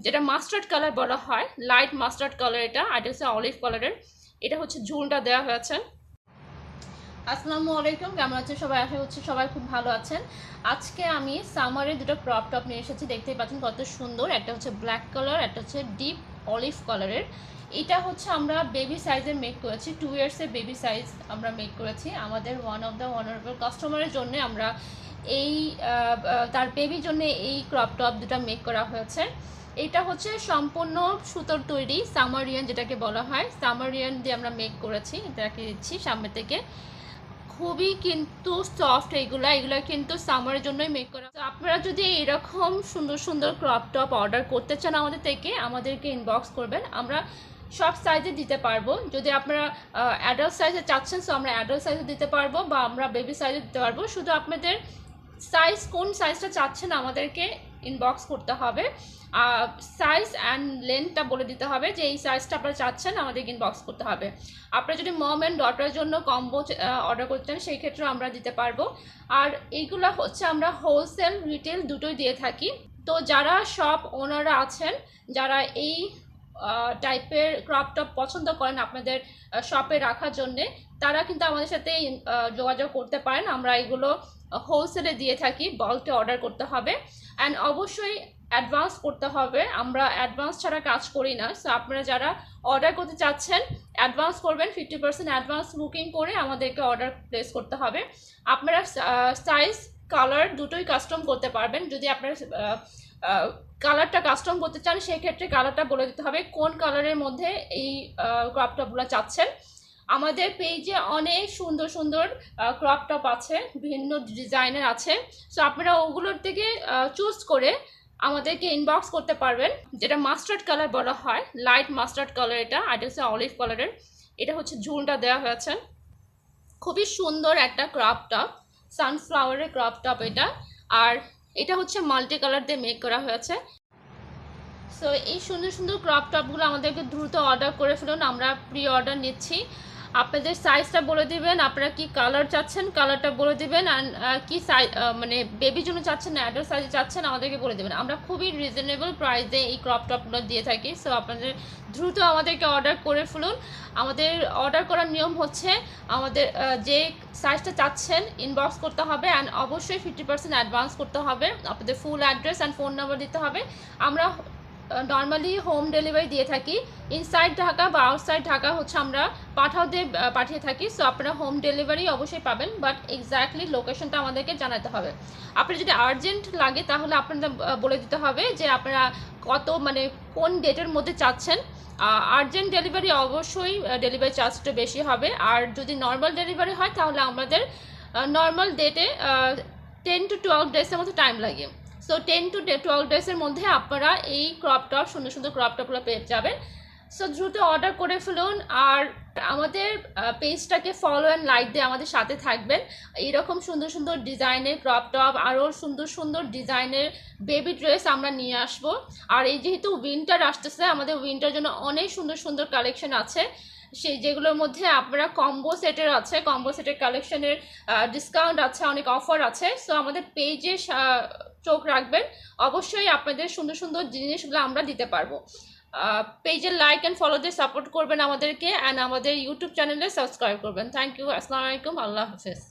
যেটা mustard colour বলা হয়, লাইট মাস্টার্ড কালার। এটা হচ্ছে অলিভ কালারের। এটা হচ্ছে ঝুলটা দেওয়া হয়েছে। আসসালামু আলাইকুম, কেমন আছেন সবাই? আশা করছি সবাই খুব ভালো আছেন। আজকে আমি সামারের দুটো ক্রপ টপ নিয়ে এসেছি। দেখতেই পাচ্ছেন কত সুন্দর। একটা হচ্ছে ব্ল্যাক কালার, একটা হচ্ছে ডিপ অলিভ কালারের। এটা হচ্ছে আমরা বেবি সাইজের মেক করেছি, 2 ইয়ার্সের বেবি সাইজ আমরা মেক করেছি। আমাদের ওয়ান অফ দ্য অনারেবল কাস্টমারের জন্য আমরা এই তার বেবির জন্য এই ক্রপ টপ দুটো মেক করা হয়েছে। এটা হচ্ছে সম্পূর্ণ সুতোর তৈরি, সামারিয়ান যেটাকে বলা হয়। সামারিয়ান দিয়ে আমরা মেক করেছি। এটাকে দিচ্ছি সামনে থেকে। খুবই কিন্তু সফট এগুলা কিন্তু সামারের জন্যই মেক করা। তো আপনারা যদি এরকম সুন্দর সুন্দর ক্রপ টপ অর্ডার করতে চান আমাদের থেকে, আমাদেরকে ইনবক্স করবেন। আমরা সব সাইজে দিতে পারবো। যদি আপনারা অ্যাডাল্ট সাইজে চাচ্ছেন, সো আমরা অ্যাডাল্ট সাইজে দিতে পারবো, বা আমরা বেবি সাইজে দিতে পারবো। শুধু আপনাদের সাইজ, কোন সাইজটা চাচ্ছেন আমাদেরকে ইনবক্স করতে হবে। সাইজ অ্যান্ড লেন্থটা বলে দিতে হবে যে এই সাইজটা আপনারা চাচ্ছেন, আমাদেরকে ইনবক্স করতে হবে। আপনারা যদি মম অ্যান্ড ডটারের জন্য কম্বো অর্ডার করতে চান, সেই ক্ষেত্রে আমরা দিতে পারবো। আর এইগুলো হচ্ছে আমরা হোলসেল রিটেল দুটোই দিয়ে থাকি। তো যারা শপ ওনাররা আছেন, যারা এই টাইপের ক্রপ টপ পছন্দ করেন আপনাদের শপে রাখার জন্যে, তারা কিন্তু আমাদের সাথে যোগাযোগ করতে পারেন। আমরা এগুলো হোলসেলে দিয়ে থাকি, বাল্কে অর্ডার করতে হবে। অ্যান্ড অবশ্যই অ্যাডভান্স করতে হবে। আমরা অ্যাডভান্স ছাড়া কাজ করি না। সো আপনারা যারা অর্ডার করতে চাচ্ছেন, অ্যাডভান্স করবেন। 50% অ্যাডভান্স বুকিং করে আমাদেরকে অর্ডার প্লেস করতে হবে। আপনারা সাইজ, কালার দুটোই কাস্টম করতে পারবেন। যদি আপনারা কালারটা কাস্টম করতে চান, সেক্ষেত্রে কালারটা বলে দিতে হবে কোন কালারের মধ্যে এই ক্রপ টপগুলো চাচ্ছেন। আমাদের পেজে অনেক সুন্দর সুন্দর ক্রপ টপ আছে, ভিন্ন ডিজাইনের আছে। সো আপনারা ওগুলোর থেকে চুজ করে আমাদেরকে ইনবক্স করতে পারবেন। যেটা মাস্টার্ড কালার বলা হয়, লাইট মাস্টার্ড কালার। এটা হচ্ছে অলিভ কালারের। এটা হচ্ছে ঝুলটা দেওয়া হয়েছে। খুবই সুন্দর একটা ক্রপ টপ, সানফ্লাওয়ারের ক্রপ টপ এটা। আর এটা হচ্ছে মাল্টি কালার দিয়ে মেক করা হয়েছে। সো এই সুন্দর সুন্দর ক্রপ টপগুলো আমাদেরকে দ্রুত অর্ডার করে ফেলুন। আমরা প্রি অর্ডার নিচ্ছি। আপনাদের সাইজটা বলে দিবেন, আপনারা কি কালার চাচ্ছেন কালারটা বলে দিবেন। আর কি সাইজ, মানে বেবির জন্য চাচ্ছেন না অ্যাডাল্ট সাইজে চাচ্ছেন, আমাদেরকে বলে দেবেন। আমরা খুবই রিজনেবল প্রাইসে এই ক্রপ টপগুলো দিয়ে থাকি। সো আপনাদের দ্রুত আমাদেরকে অর্ডার করে ফেলুন। আমাদের অর্ডার করার নিয়ম হচ্ছে, আমাদের যে সাইজটা চাচ্ছেন ইনবক্স করতে হবে, অ্যান্ড অবশ্যই 50% অ্যাডভান্স করতে হবে। আপনাদের full address and phone number দিতে হবে। আমরা নর্মালি হোম ডেলিভারি দিয়ে থাকি। ইনসাইড ঢাকা বা আউটসাইড ঢাকা হচ্ছে আমরা পাঠাও দিয়ে পাঠিয়ে থাকি। সো আপনারা হোম ডেলিভারি অবশ্যই পাবেন, বাট এক্স্যাক্টলি লোকেশনটা আমাদেরকে জানাতে হবে। আপনার যদি আর্জেন্ট লাগে, তাহলে আপনাদের বলে দিতে হবে যে আপনারা কত, মানে কোন ডেটের মধ্যে চাচ্ছেন। আর্জেন্ট ডেলিভারি অবশ্যই ডেলিভারি চার্জটা বেশি হবে। আর যদি নর্মাল ডেলিভারি হয়, তাহলে আমাদের নর্মাল ডেটে 10 to 12 ডেজের মতো টাইম লাগে। সো 10 to 12 ডেজের মধ্যে আপনারা এই ক্রপ টপ, সুন্দর সুন্দর ক্রপ টপগুলো পেয়ে যাবেন। সো দ্রুত অর্ডার করে ফেলুন। আর আমাদের পেজটাকে ফলো অ্যান্ড লাইক দিয়ে আমাদের সাথে থাকবেন। এইরকম সুন্দর সুন্দর ডিজাইনের ক্রপ টপ, আরও সুন্দর সুন্দর ডিজাইনের বেবি ড্রেস আমরা নিয়ে আসব। আর এই যেহেতু উইন্টার আসতেছে, আমাদের উইন্টার জন্য অনেক সুন্দর সুন্দর কালেকশন আছে, সেই যেগুলোর মধ্যে আপনারা কম্বো সেটের আছে, কম্বো সেটের কালেকশনের ডিসকাউন্ট আছে, অনেক অফার আছে। সো আমাদের পেজে চোখ রাখবেন। অবশ্যই আপনাদের সুন্দর সুন্দর জিনিসগুলো আমরা দিতে পারবো। পেজের লাইক অ্যান্ড ফলো দিয়ে সাপোর্ট করবেন আমাদেরকে, অ্যান্ড আমাদের ইউটিউব চ্যানেলে সাবস্ক্রাইব করবেন। Thank you. আসসালামু আলাইকুম। আল্লাহ হাফেজ।